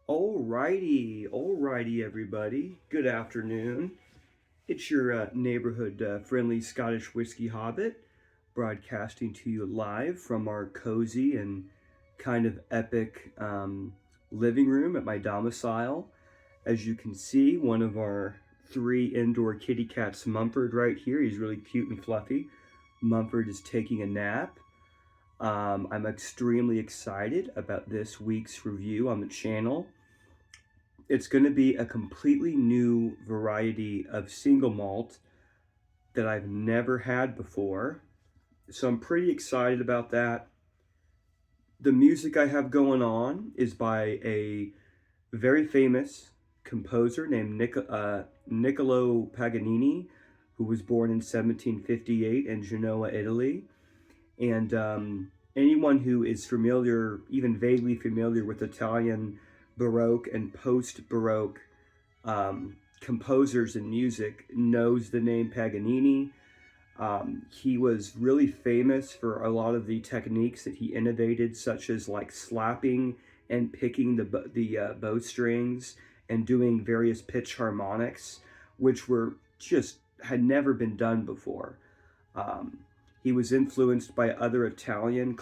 Alrighty, everybody. Good afternoon. It's your neighborhood friendly Scottish whiskey hobbit broadcasting to you live from our cozy and kind of epic living room at my domicile. As you can see, one of our three indoor kitty cats, Mumford, right here. He's really cute and fluffy. Mumford is taking a nap. I'm extremely excited about this week's review on the channel. It's going to be a completely new variety of single malt that I've never had before. So I'm pretty excited about that. The music I have going on is by a very famous composer named Niccolo Paganini, who was born in 1758 in Genoa, Italy. And anyone who is familiar, even vaguely familiar with Italian Baroque and post-Baroque composers and music knows the name Paganini. He was really famous for a lot of the techniques that he innovated, such as like slapping and picking the bow strings and doing various pitch harmonics, which were just had never been done before. He was influenced by other Italian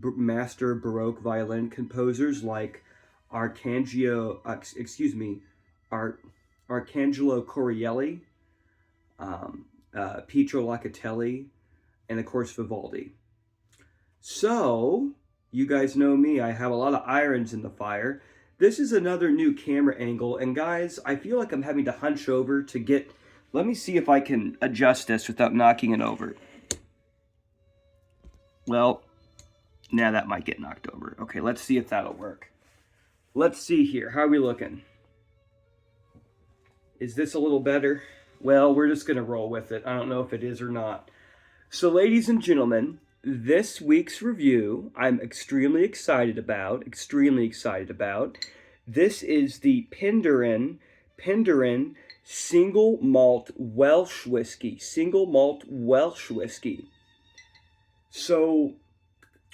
master Baroque violin composers like Arcangelo Corelli, Pietro Locatelli, and of course Vivaldi. So, you guys know me, I have a lot of irons in the fire. This is another new camera angle, and guys, I feel like I'm having to hunch over to get... Let me see if I can adjust this without knocking it over. Well, now that might get knocked over. Okay, let's see if that'll work. Let's see here. How are we looking? Is this a little better? Well, we're just going to roll with it. I don't know if it is or not. So, ladies and gentlemen, this week's review, I'm extremely excited about. This is the Penderyn single malt Welsh whiskey. So,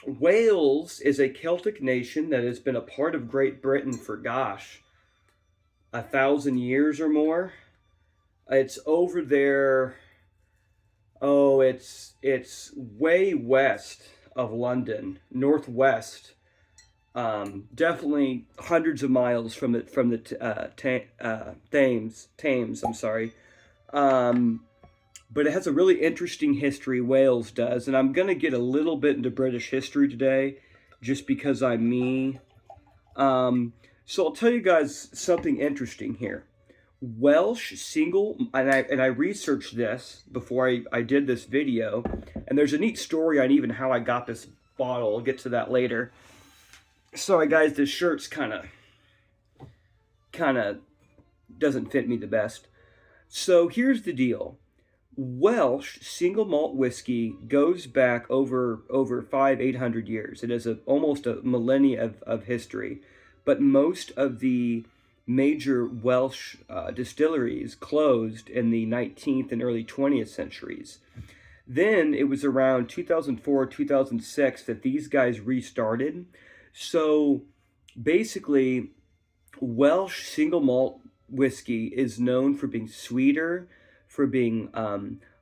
Wales is a Celtic nation that has been a part of Great Britain for, 1,000 years or more. It's over there. Oh, it's way west of London, northwest. Definitely hundreds of miles from the Thames. I'm sorry. But it has a really interesting history, Wales does, and I'm going to get a little bit into British history today, just because I'm me. So I'll tell you guys something interesting here. Welsh single, and I researched this before I did this video, and there's a neat story on even how I got this bottle. I'll get to that later. Sorry guys, this shirt's kind of doesn't fit me the best. So here's the deal. Welsh single malt whiskey goes back over 800 years. It has almost a millennia of history, but most of the major Welsh distilleries closed in the 19th and early 20th centuries. Then it was around 2004, 2006 that these guys restarted. So basically, Welsh single malt whiskey is known for being sweeter, for being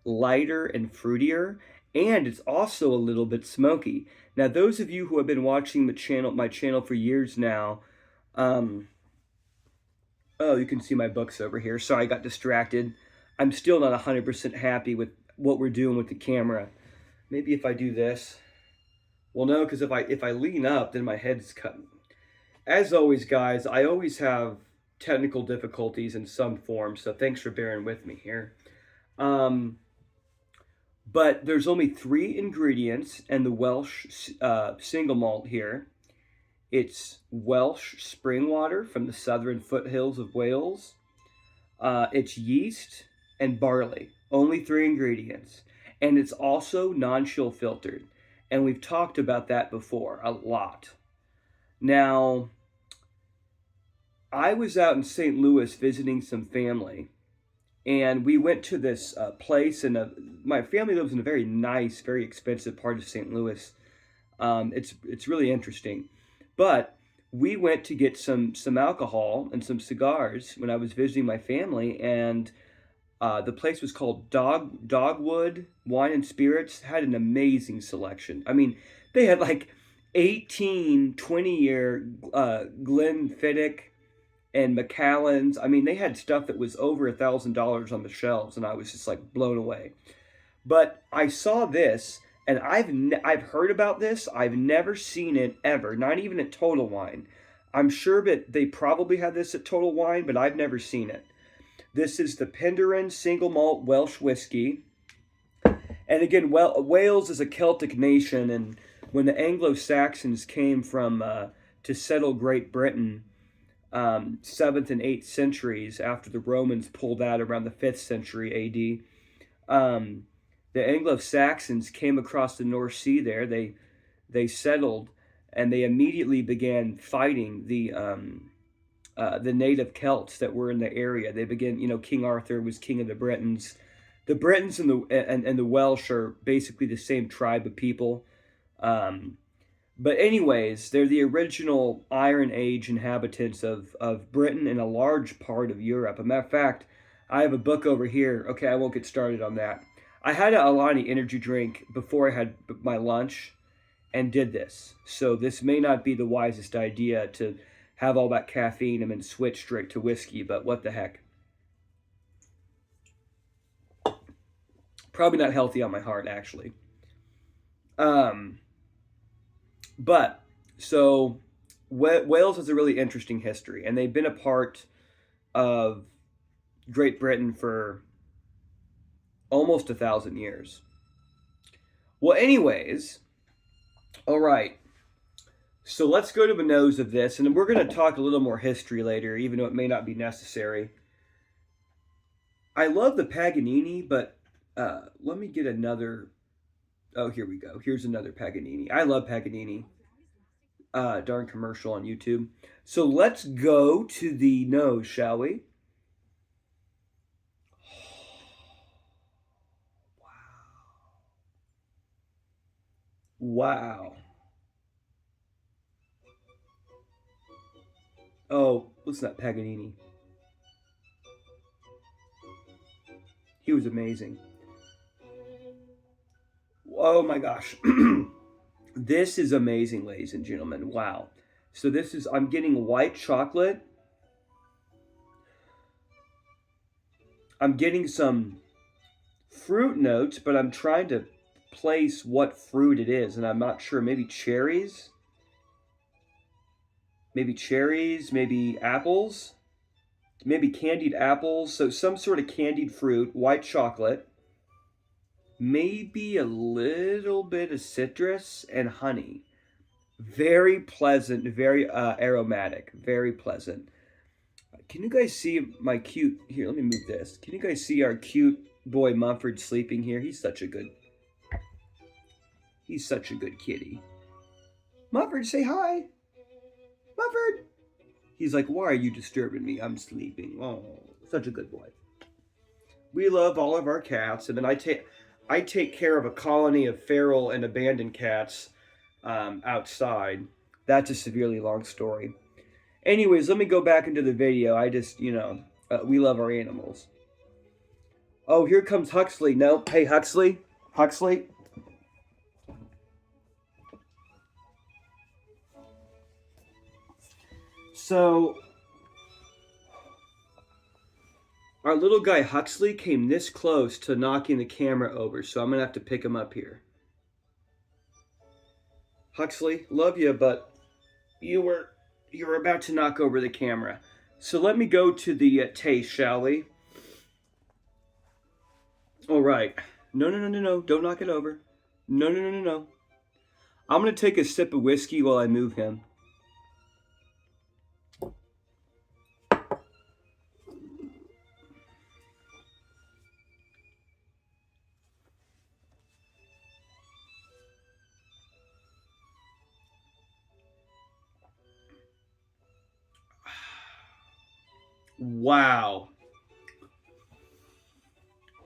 lighter and fruitier, and it's also a little bit smoky. Now, those of you who have been watching my channel for years now, oh, you can see my books over here. Sorry, I got distracted. I'm still not 100% happy with what we're doing with the camera. Maybe if I do this. Well, no, because if I lean up, then my head's cut. As always, guys, I always have technical difficulties in some form, so thanks for bearing with me here. But there's only 3 ingredients in the Welsh single malt here. It's Welsh spring water from the southern foothills of Wales. It's yeast and barley. Only 3 ingredients. And it's also non-chill filtered. And we've talked about that before a lot. Now, I was out in St. Louis visiting some family. And we went to this place, and my family lives in a very nice, very expensive part of St. Louis. It's really interesting. But we went to get some alcohol and some cigars when I was visiting my family, and the place was called Dogwood Wine and Spirits. Had an amazing selection. I mean, they had like 18, 20-year Glenfiddich and Macallan's. I mean, they had stuff that was over $1,000 on the shelves, and I was just like blown away. But I saw this, and I've heard about this. I've never seen it ever, not even at Total Wine. I'm sure that they probably had this at Total Wine, but I've never seen it. This is the Penderyn single malt Welsh whiskey. And again, Wales is a Celtic nation, and when the Anglo-Saxons came from to settle Great Britain, 7th and 8th centuries, after the Romans pulled out around the 5th century A.D., the Anglo-Saxons came across the North Sea there. They settled, and they immediately began fighting the native Celts that were in the area. They began, King Arthur was king of the Britons. The Britons and the Welsh are basically the same tribe of people. But anyways, they're the original Iron Age inhabitants of Britain and a large part of Europe. As a matter of fact, I have a book over here. Okay, I won't get started on that. I had a Alani energy drink before I had my lunch and did this. So this may not be the wisest idea to have all that caffeine and then switch straight to whiskey, but what the heck. Probably not healthy on my heart, actually. But, so, Wales has a really interesting history, and they've been a part of Great Britain for almost 1,000 years. Well, anyways, all right. So let's go to the nose of this, and we're going to talk a little more history later, even though it may not be necessary. I love the Paganini, but let me get another. Oh, here we go. Here's another Paganini. I love Paganini. Darn commercial on YouTube. So let's go to the nose, shall we? Wow. Oh, listen to that Paganini. He was amazing. Oh my gosh. This is amazing, ladies and gentlemen. Wow. So I'm getting white chocolate. I'm getting some fruit notes, but I'm trying to place what fruit it is, and I'm not sure. Maybe cherries? Maybe apples? Maybe candied apples. So some sort of candied fruit, white chocolate. Maybe a little bit of citrus and honey. Very pleasant, very aromatic, very pleasant. Can you guys see my cute, here, let me move this. Can you guys see our cute boy Mumford sleeping here? He's such a good kitty. Mumford, say hi. Mumford. He's like, why are you disturbing me? I'm sleeping. Oh, such a good boy. We love all of our cats, and then I take care of a colony of feral and abandoned cats outside. That's a severely long story. Anyways, let me go back into the video. I just, we love our animals. Oh, here comes Huxley. No, hey, Huxley. So, our little guy Huxley came this close to knocking the camera over, so I'm going to have to pick him up here. Huxley, love you, but you were about to knock over the camera. So let me go to the taste, shall we? All right. No. Don't knock it over. No. I'm going to take a sip of whiskey while I move him.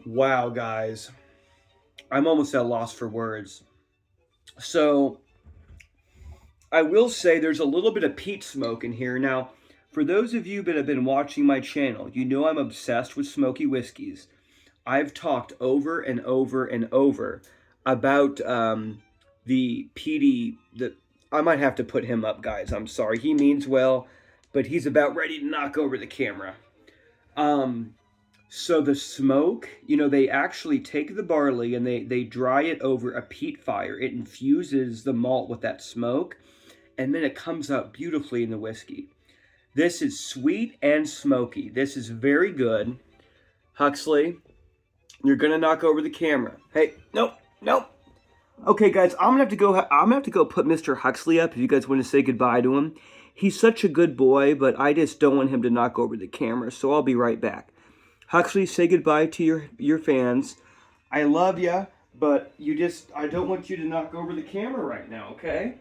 Wow, guys. I'm almost at a loss for words. So, I will say there's a little bit of peat smoke in here. Now, for those of you that have been watching my channel, you know I'm obsessed with smoky whiskeys. I've talked over and over and over about the peaty. I might have to put him up, guys. I'm sorry. He means well, but he's about ready to knock over the camera. So the smoke, they actually take the barley and they dry it over a peat fire. It infuses the malt with that smoke, and then it comes out beautifully in the whiskey. This is sweet and smoky. This is very good. Huxley, you're gonna knock over the camera. Hey, nope, nope. Okay, guys, I'm gonna have to go put Mr. Huxley up if you guys want to say goodbye to him. He's such a good boy, but I just don't want him to knock over the camera, so I'll be right back. Huxley, say goodbye to your fans. I love ya, but I don't want you to knock over the camera right now, okay?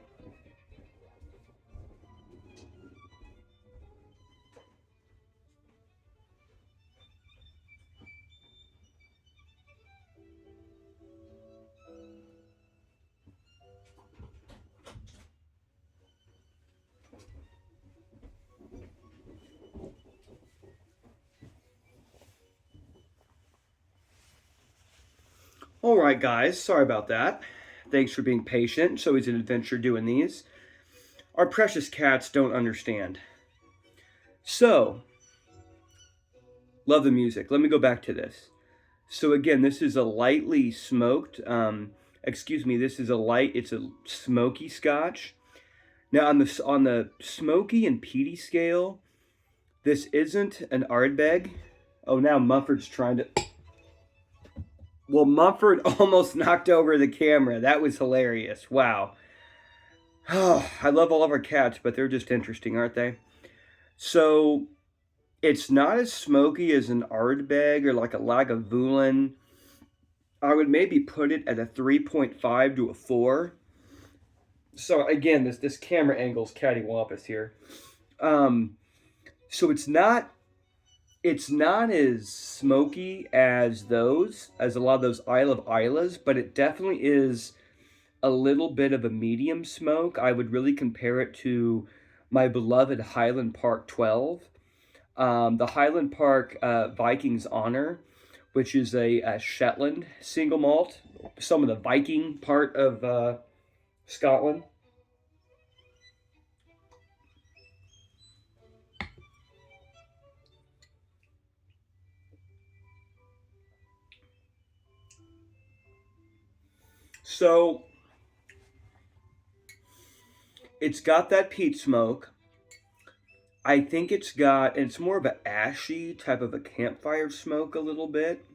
All right, guys, sorry about that. Thanks for being patient. It's always an adventure doing these. Our precious cats don't understand. So, love the music. Let me go back to this. So again, this is a lightly smoked, this is it's a smoky scotch. Now on the smoky and peaty scale, this isn't an Ardbeg. Oh, now Mumford's trying to... Well, Mumford almost knocked over the camera. That was hilarious. Wow. Oh, I love all of our cats, but they're just interesting, aren't they? So, it's not as smoky as an Ardbeg or like a Lagavulin. I would maybe put it at a 3.5 to a 4. So, again, this camera angle's cattywampus here. So it's not as smoky as a lot of those Isle of Islas, but it definitely is a little bit of a medium smoke. I would really compare it to my beloved Highland Park 12. The Highland Park Viking's Honor, which is a Shetland single malt, some of the Viking part of Scotland. So it's got that peat smoke. I think it's more of an ashy type of a campfire smoke a little bit.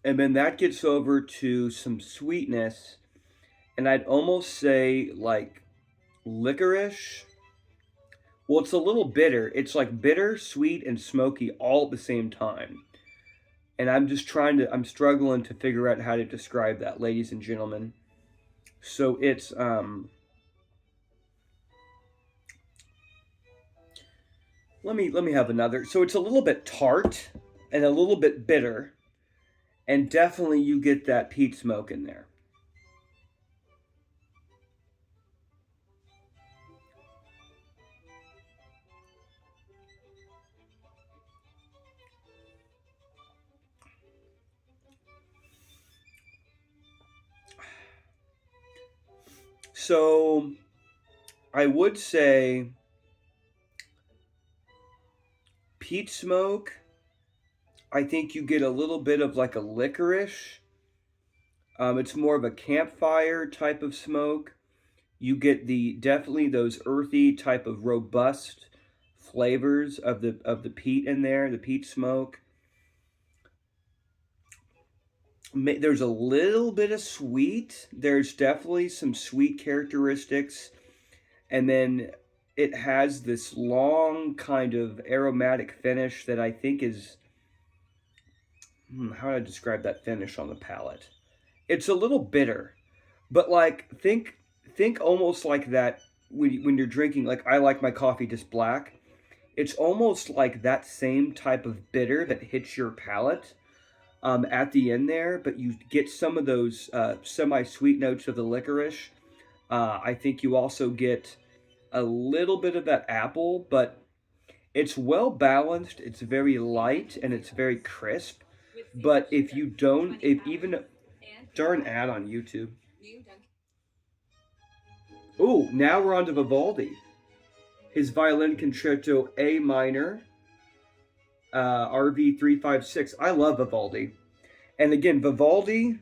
And then that gets over to some sweetness. And I'd almost say like licorice. Well, it's a little bitter. It's like bitter, sweet, and smoky all at the same time. And I'm struggling to figure out how to describe that, ladies and gentlemen. So it's, let me have another. So it's a little bit tart and a little bit bitter. And definitely you get that peat smoke in there. So I would say peat smoke. I think you get a little bit of like a licorice. It's more of a campfire type of smoke. You get definitely those earthy type of robust flavors of the peat in there, the peat smoke. There's a little bit of sweet. There's definitely some sweet characteristics. And then it has this long kind of aromatic finish that I think is... how do I describe that finish on the palate? It's a little bitter. But like, think almost like that when you're drinking, like I like my coffee just black. It's almost like that same type of bitter that hits your palate at the end there, but you get some of those semi-sweet notes of the licorice, I think you also get a little bit of that apple, but it's well balanced. It's very light and it's very crisp. But if you don't, if even darn ad on YouTube. Oh, now we're on to Vivaldi. His violin concerto A minor, RV 356. I love Vivaldi. And again, Vivaldi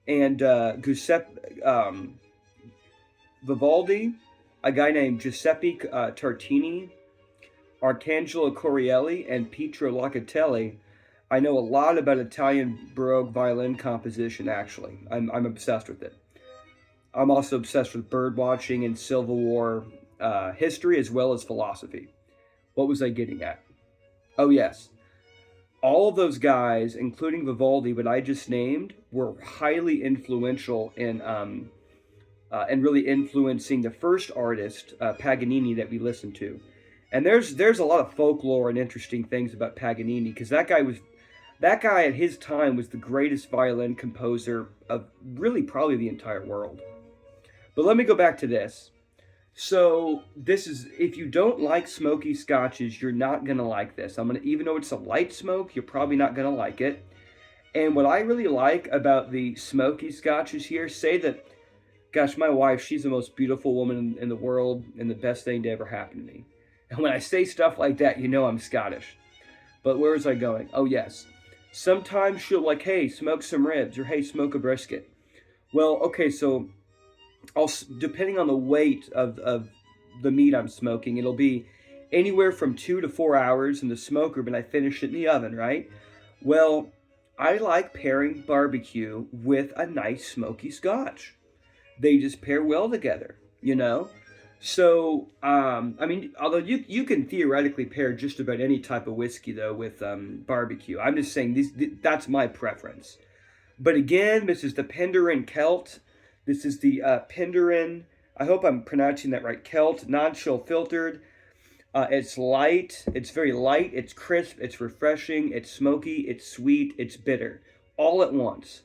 and Giuseppe Vivaldi, a guy named Giuseppe Tartini, Arcangelo Corielli, and Pietro Locatelli. I know a lot about Italian Baroque violin composition, actually. I'm obsessed with it. I'm also obsessed with bird watching and Civil War history as well as philosophy. What was I getting at? Oh, yes. All of those guys, including Vivaldi, what I just named, were highly influential in and really influencing the first artist, Paganini, that we listened to. And there's a lot of folklore and interesting things about Paganini because that guy at his time was the greatest violin composer of really probably the entire world. But let me go back to this. So this is, if you don't like smoky scotches, you're not gonna like this. Even though it's a light smoke, you're probably not gonna like it. And what I really like about the smoky scotches here, say that, gosh, my wife, she's the most beautiful woman in the world and the best thing to ever happen to me. And when I say stuff like that, you know I'm Scottish. But where was I going? Oh, yes. Sometimes she'll like, hey, smoke some ribs, or hey, smoke a brisket. Well, okay, so depending on the weight of the meat I'm smoking, it'll be anywhere from 2 to 4 hours in the smoker, but I finish it in the oven, right? Well, I like pairing barbecue with a nice smoky scotch. They just pair well together, you know? So, I mean, although you can theoretically pair just about any type of whiskey, though, with barbecue. I'm just saying that's my preference. But again, this is the Penderyn Celt. This is the Penderyn, I hope I'm pronouncing that right, Celt, non-chill filtered. It's light, it's very light, it's crisp, it's refreshing, it's smoky, it's sweet, it's bitter, all at once.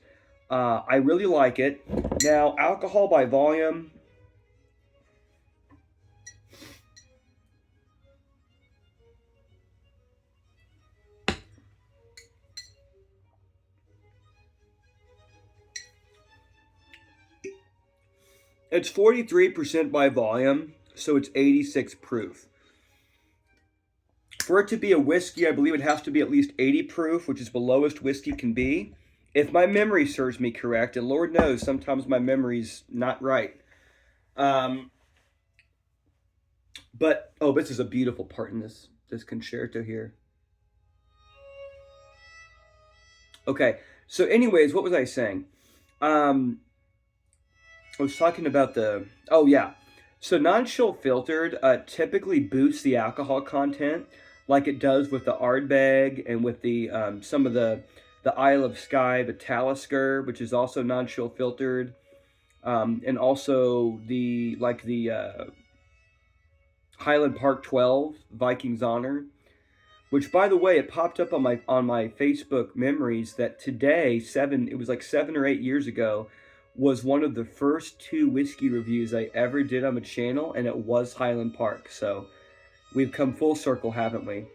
I really like it. Now, alcohol by volume. It's 43% by volume, so it's 86 proof. For it to be a whiskey, I believe it has to be at least 80 proof, which is the lowest whiskey can be. If my memory serves me correct, and Lord knows sometimes my memory's not right. But this is a beautiful part in this concerto here. Okay, so anyways, what was I saying? I was talking about so non-chill filtered typically boosts the alcohol content like it does with the Ardbeg and with the some of the Isle of Skye, the Talisker, which is also non-chill filtered, and also the Highland Park 12 Viking's Honor, which, by the way, it popped up on my Facebook memories that today, it was like 7 or 8 years ago, was one of the first 2 whiskey reviews I ever did on the channel, and it was Highland Park. So we've come full circle, haven't we?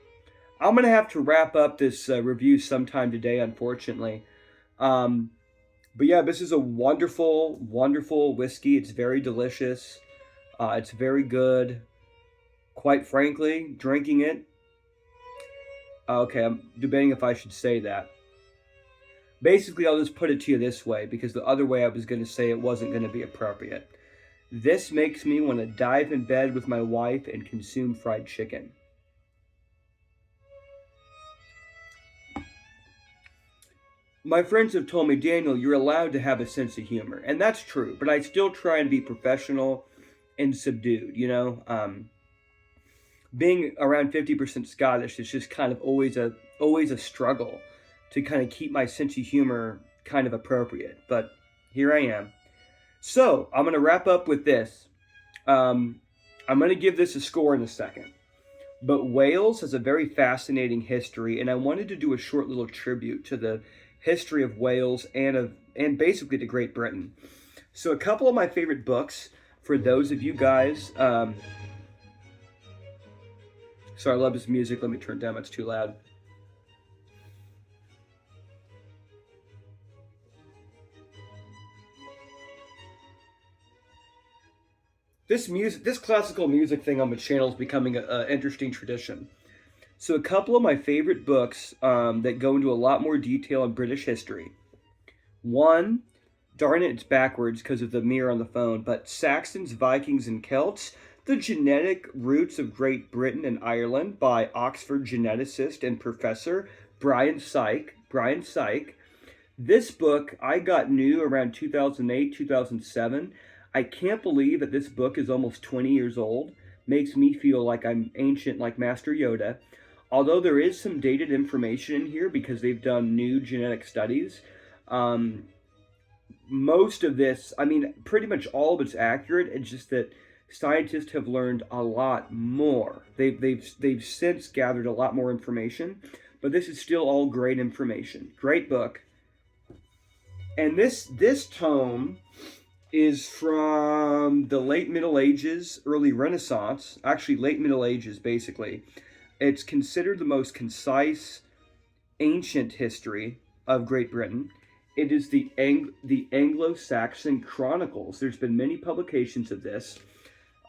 I'm going to have to wrap up this review sometime today, unfortunately. But yeah, this is a wonderful, wonderful whiskey. It's very delicious. It's very good. Quite frankly, drinking it. Okay, I'm debating if I should say that. Basically, I'll just put it to you this way, because the other way I was going to say it wasn't going to be appropriate. This makes me want to dive in bed with my wife and consume fried chicken. My friends have told me, Daniel, you're allowed to have a sense of humor. And that's true, but I still try and be professional and subdued, you know? Being around 50% Scottish is just kind of always a struggle to kind of keep my sense of humor kind of appropriate. But here I am. So, I'm going to wrap up with this. I'm going to give this a score in a second. But Wales has a very fascinating history, and I wanted to do a short little tribute to the history of Wales and basically to Great Britain. So a couple of my favorite books. for those of you guys. Sorry, I love this music. Let me turn it down. It's too loud. This classical music thing on the channel is becoming an interesting tradition. So, a couple of my favorite books that go into a lot more detail on British history. One, darn it, it's backwards because of the mirror on the phone, but Saxons, Vikings, and Celts: The Genetic Roots of Great Britain and Ireland by Oxford geneticist and professor Brian Syke. This book I got new around 2008, 2007. I can't believe that this book is almost 20 years old. Makes me feel like I'm ancient like Master Yoda. Although there is some dated information in here because they've done new genetic studies. Most of this, I mean, pretty much all of it's accurate. It's just that scientists have learned a lot more. They've since gathered a lot more information, but this is still all great information. Great book. And this tome is from the late Middle Ages, early Renaissance, actually late Middle Ages, basically. It's considered the most concise ancient history of Great Britain. It is the Anglo-Saxon Chronicles. There's been many publications of this.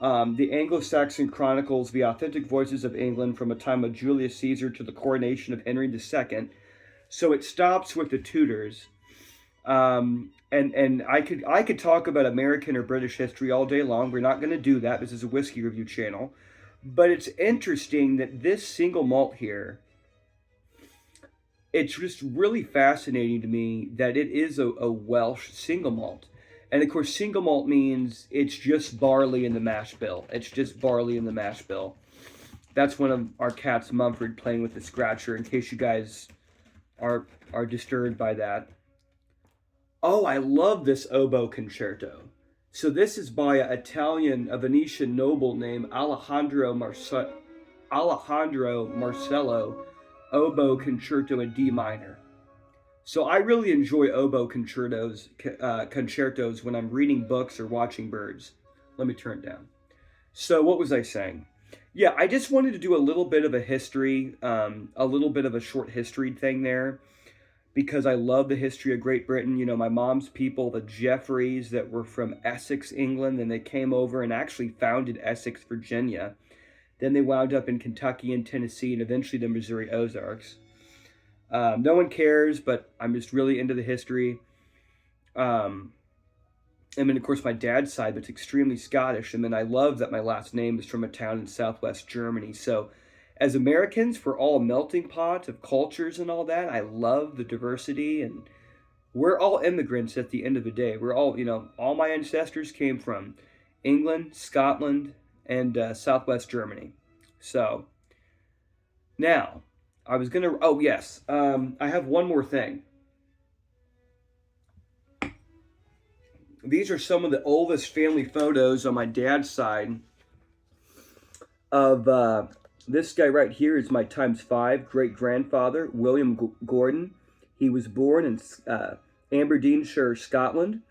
The Anglo-Saxon Chronicles, the authentic voices of England from the time of Julius Caesar to the coronation of Henry II. So it stops with the Tudors. And I could talk about American or British history all day long. We're not going to do that. This is a whiskey review channel. But it's interesting that this single malt here, it's just really fascinating to me that it is a Welsh single malt. And of course, single malt means it's just barley in the mash bill. It's just barley in the mash bill. That's one of our cats, Mumford, playing with the scratcher, in case you guys are disturbed by that. Oh, I love this oboe concerto. So this is by a Venetian noble named Alejandro Marcello, oboe concerto in D minor. So I really enjoy oboe concertos when I'm reading books or watching birds. Let me turn it down. So what was I saying? Yeah, I just wanted to do a little bit of a history, a little bit of a short history thing there, because I love the history of Great Britain. You know, my mom's people, the Jeffreys, that were from Essex, England, and they came over and actually founded Essex, Virginia. Then they wound up in Kentucky and Tennessee and eventually the Missouri Ozarks. No one cares, but I'm just really into the history. And then, of course, my dad's side, that's extremely Scottish. And then I love that my last name is from a town in southwest Germany. So as Americans, we're all a melting pot of cultures and all that. I love the diversity, and we're all immigrants at the end of the day. We're all, all my ancestors came from England, Scotland, and southwest Germany. So now I was going to, oh yes, I have one more thing. These are some of the oldest family photos on my dad's side of, this guy right here is my ×5 great-grandfather, William Gordon. He was born in Aberdeenshire, Scotland.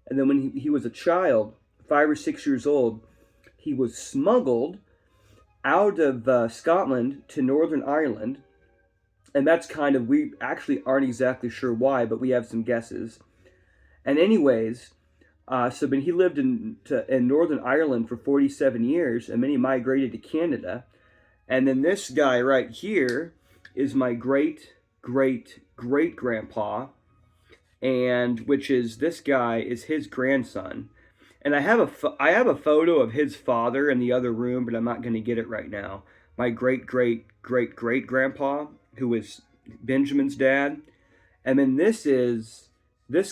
And then when he was a child, 5 or 6 years old, he was smuggled out of Scotland to Northern Ireland. And that's we actually aren't exactly sure why, but we have some guesses. And anyways, so when he lived in Northern Ireland for 47 years, and then he migrated to Canada. And then this guy right here is my great-great-great-grandpa, and this guy is his grandson. And I have a photo of his father in the other room, but I'm not going to get it right now. My great-great-great-great-grandpa, who was Benjamin's dad. And then this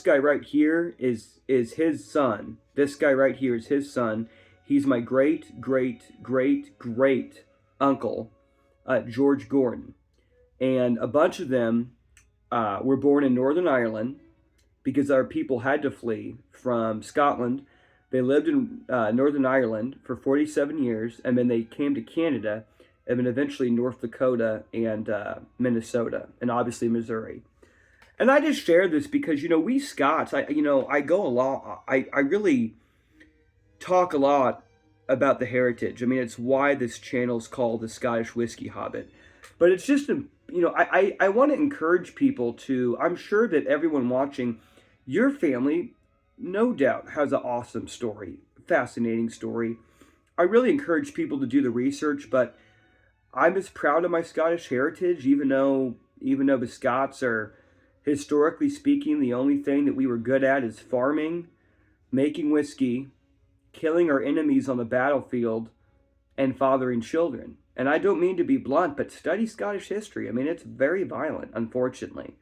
guy right here is his son. This guy right here is his son. He's my great-great-great-great uncle, George Gordon. And a bunch of them were born in Northern Ireland because our people had to flee from Scotland. They lived in Northern Ireland for 47 years, and then they came to Canada, and then eventually North Dakota and Minnesota, and obviously Missouri. And I just share this because, we Scots, I go along, I really talk a lot about the heritage. I mean, it's why this channel is called the Scottish Whiskey Hobbit. But it's just, I want to encourage people to, I'm sure that everyone watching, your family, no doubt, has an awesome story, fascinating story. I really encourage people to do the research, but I'm as proud of my Scottish heritage, even though the Scots are, historically speaking, the only thing that we were good at is farming, making whiskey, killing our enemies on the battlefield, and fathering children. And I don't mean to be blunt, but study Scottish history. I mean, it's very violent, unfortunately.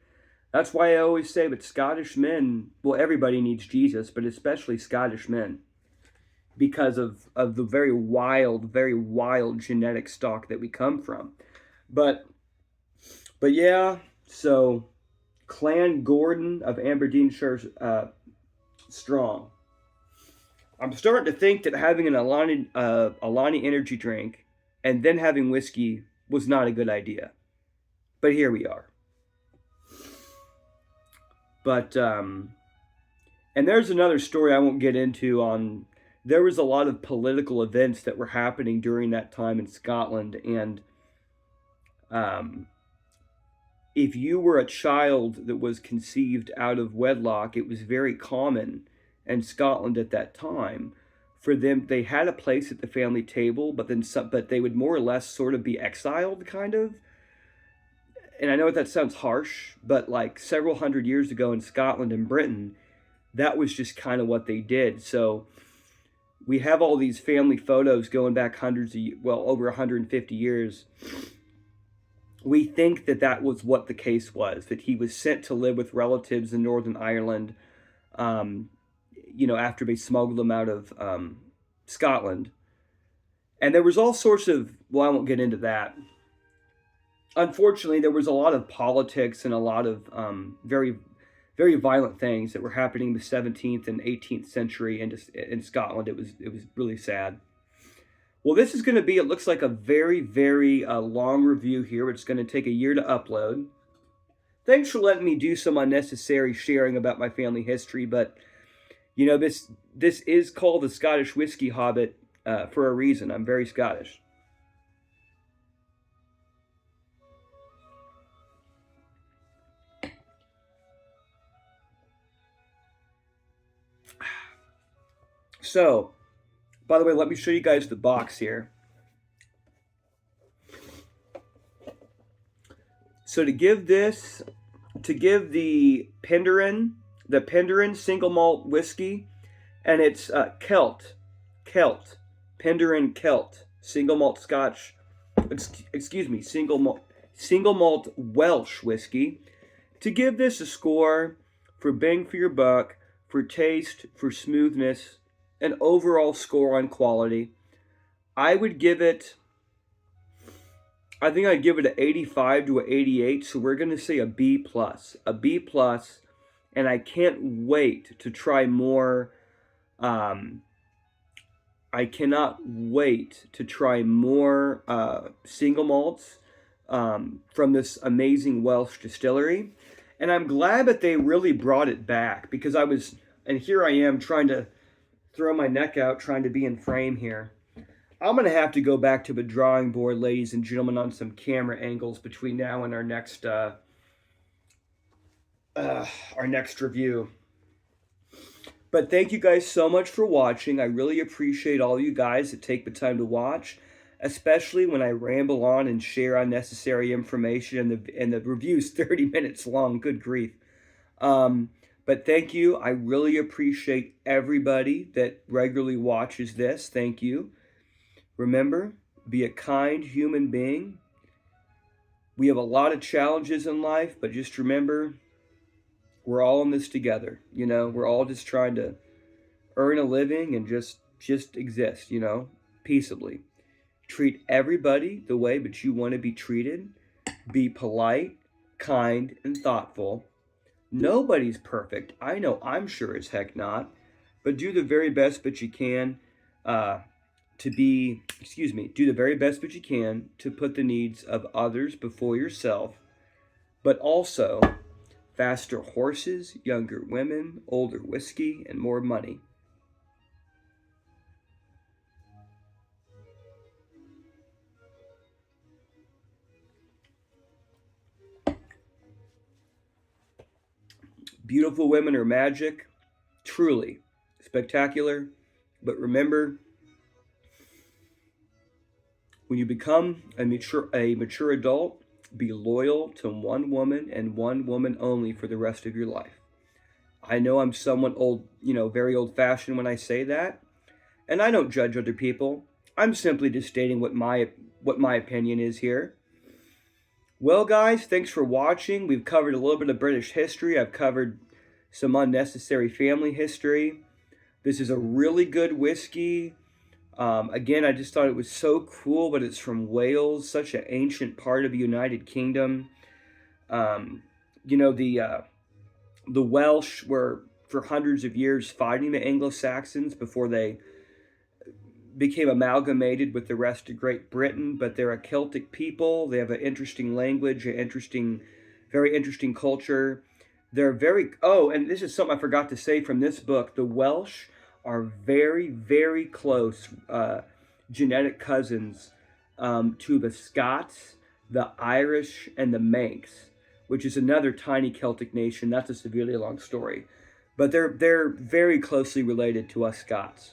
That's why I always say that Scottish men, well, everybody needs Jesus, but especially Scottish men, because of the very wild genetic stock that we come from. But yeah, so Clan Gordon of Aberdeenshire, strong. I'm starting to think that having an Alani energy drink and then having whiskey was not a good idea. But here we are. But, and there's another story I won't get into on, there was a lot of political events that were happening during that time in Scotland. And if you were a child that was conceived out of wedlock, it was very common in Scotland at that time for them. They had a place at the family table, but they would more or less sort of be exiled, kind of. And I know that sounds harsh, but like several hundred years ago in Scotland and Britain, that was just kind of what they did. So we have all these family photos going back over 150 years. We think that was what the case was, that he was sent to live with relatives in Northern Ireland, after they smuggled him out of Scotland. And there was all sorts of, well, I won't get into that. Unfortunately, there was a lot of politics and a lot of very, very violent things that were happening in the 17th and 18th century in Scotland. It was really sad. Well, this is going to be, it looks like a very, very long review here. It's going to take a year to upload. Thanks for letting me do some unnecessary sharing about my family history, but this is called the Scottish Whiskey Hobbit for a reason. I'm very Scottish. So, by the way, let me show you guys the box here. So to give the Penderyn single malt whiskey, and it's Celt, Penderyn Celt, single malt Scotch, single malt Welsh whiskey. To give this a score for bang for your buck, for taste, for smoothness, an overall score on quality, I think I'd give it an 85 to an 88, so we're going to say a B+. And I can't wait to try more. I cannot wait to try more single malts from this amazing Welsh distillery. And I'm glad that they really brought it back, because and here I am trying to throw my neck out, trying to be in frame here. I'm going to have to go back to the drawing board, ladies and gentlemen, on some camera angles between now and our next review. But thank you guys so much for watching. I really appreciate all you guys that take the time to watch, especially when I ramble on and share unnecessary information and the review's 30 minutes long. Good grief. But thank you. I really appreciate everybody that regularly watches this. Thank you. Remember, be a kind human being. We have a lot of challenges in life, but just remember, we're all in this together. We're all just trying to earn a living and just exist, peaceably. Treat everybody the way that you want to be treated. Be polite, kind, and thoughtful. Nobody's perfect. I know I'm sure as heck not. But do the very best that you can do the very best that you can to put the needs of others before yourself. But also, faster horses, younger women, older whiskey, and more money. Beautiful women are magic, truly spectacular. But remember, when you become a mature adult, be loyal to one woman and one woman only for the rest of your life. I know I'm somewhat old, very old fashioned when I say that, and I don't judge other people. I'm simply just stating what my opinion is here. Well, guys, thanks for watching. We've covered a little bit of British history. I've covered some unnecessary family history. This is a really good whiskey. Again, I just thought it was so cool, but it's from Wales, such an ancient part of the United Kingdom. Um, you know, the Welsh were for hundreds of years fighting the Anglo-Saxons before they became amalgamated with the rest of Great Britain, but they're a Celtic people. They have an interesting language, very interesting culture. And this is something I forgot to say from this book. The Welsh are very, very close genetic cousins to the Scots, the Irish, and the Manx, which is another tiny Celtic nation. That's a severely long story. But they're very closely related to us Scots.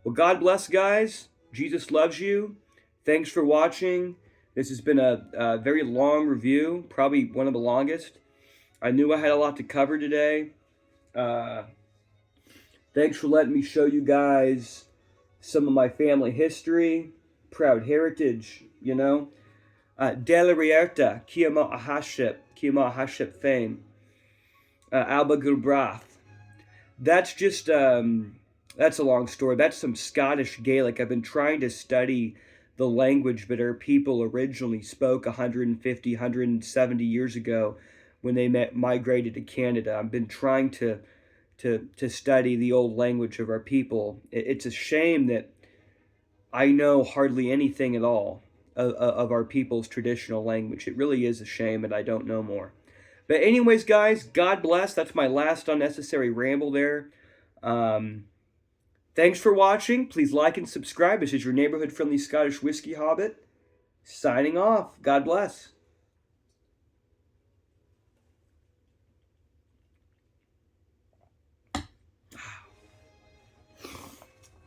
Well, God bless, guys. Jesus loves you. Thanks for watching. This has been a very long review, probably one of the longest. I knew I had a lot to cover today. Thanks for letting me show you guys some of my family history, proud heritage, Dela Rierta, Kiama Ahaship fame, Alba Gulbrath. That's just, that's a long story. That's some Scottish Gaelic. I've been trying to study the language that our people originally spoke 150, 170 years ago when they migrated to Canada. I've been trying to study the old language of our people. It's a shame that I know hardly anything at all of our people's traditional language. It really is a shame that I don't know more. But anyways, guys, God bless. That's my last unnecessary ramble there. Thanks for watching. Please like and subscribe. This is your neighborhood-friendly Scottish Whiskey Hobbit, signing off. God bless.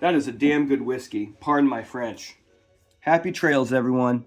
That is a damn good whiskey. Pardon my French. Happy trails, everyone.